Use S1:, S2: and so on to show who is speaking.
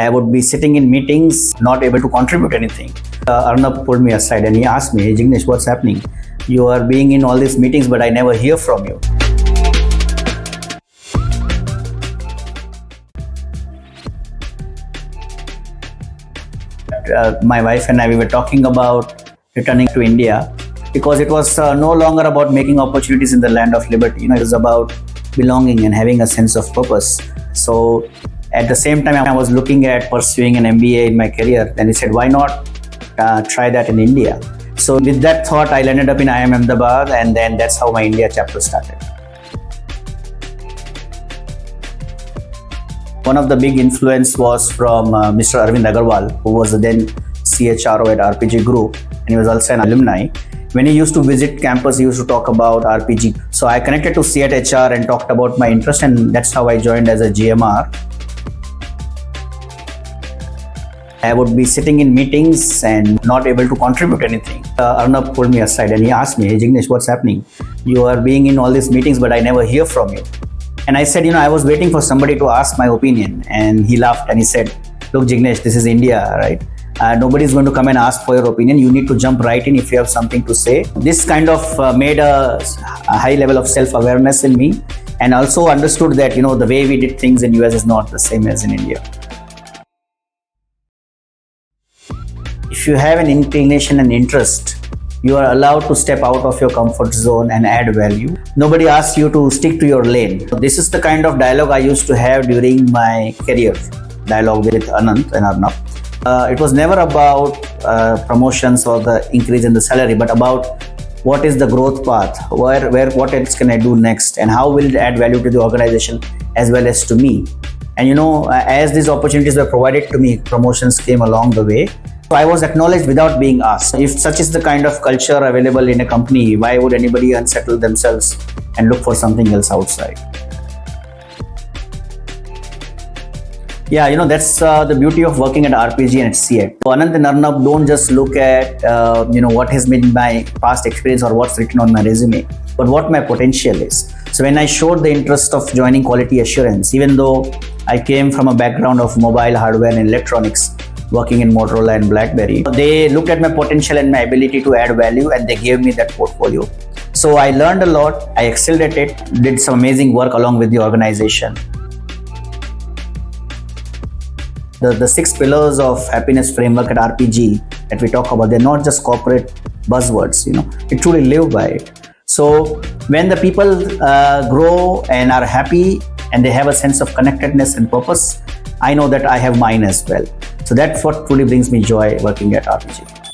S1: I would be sitting in meetings, not able to contribute anything. Arnab pulled me aside and he asked me, "Hey, Jignesh, what's happening? You are being in all these meetings, but I never hear from you." My wife and I, we were talking about returning to India because it was no longer about making opportunities in the land of liberty. It was about belonging and having a sense of purpose. So at the same time, I was looking at pursuing an MBA in my career. Then he said, why not try that in India? So with that thought, I landed up in IIM Ahmedabad, and then that's how my India chapter started. One of the big influence was from Mr. Arvind Agarwal, who was the then CHRO at RPG Group, and he was also an alumni. When he used to visit campus, he used to talk about RPG. So I connected to CEAT HR and talked about my interest, and that's how I joined as a GMR. I would be sitting in meetings and not able to contribute anything. Arnab pulled me aside and he asked me, "Hey, Jignesh, what's happening? You are being in all these meetings, but I never hear from you." And I said, I was waiting for somebody to ask my opinion. And he laughed and he said, "Look, Jignesh, this is India, right? Nobody's going to come and ask for your opinion. You need to jump right in if you have something to say." This kind of made a high level of self-awareness in me, and also understood that, the way we did things in US is not the same as in India. If you have an inclination and interest, you are allowed to step out of your comfort zone and add value. Nobody asks you to stick to your lane. This is the kind of dialogue I used to have during my career dialogue with Anant and Arnab. It was never about promotions or the increase in the salary, but about what is the growth path, what else can I do next, and how will it add value to the organization as well as to me. And as these opportunities were provided to me, promotions came along the way. So I was acknowledged without being asked. If such is the kind of culture available in a company, why would anybody unsettle themselves and look for something else outside? Yeah, that's the beauty of working at RPG and at CEAT. So Anant and Arnab don't just look at what has been my past experience or what's written on my resume, but what my potential is. So when I showed the interest of joining quality assurance, even though I came from a background of mobile hardware and electronics, working in Motorola and BlackBerry, they looked at my potential and my ability to add value, and they gave me that portfolio. So I learned a lot, I excelled at it, did some amazing work along with the organization. The 6 pillars of happiness framework at RPG that we talk about, they're not just corporate buzzwords, we truly live by it. So when the people grow and are happy and they have a sense of connectedness and purpose, I know that I have mine as well. So that's what truly brings me joy working at RPG.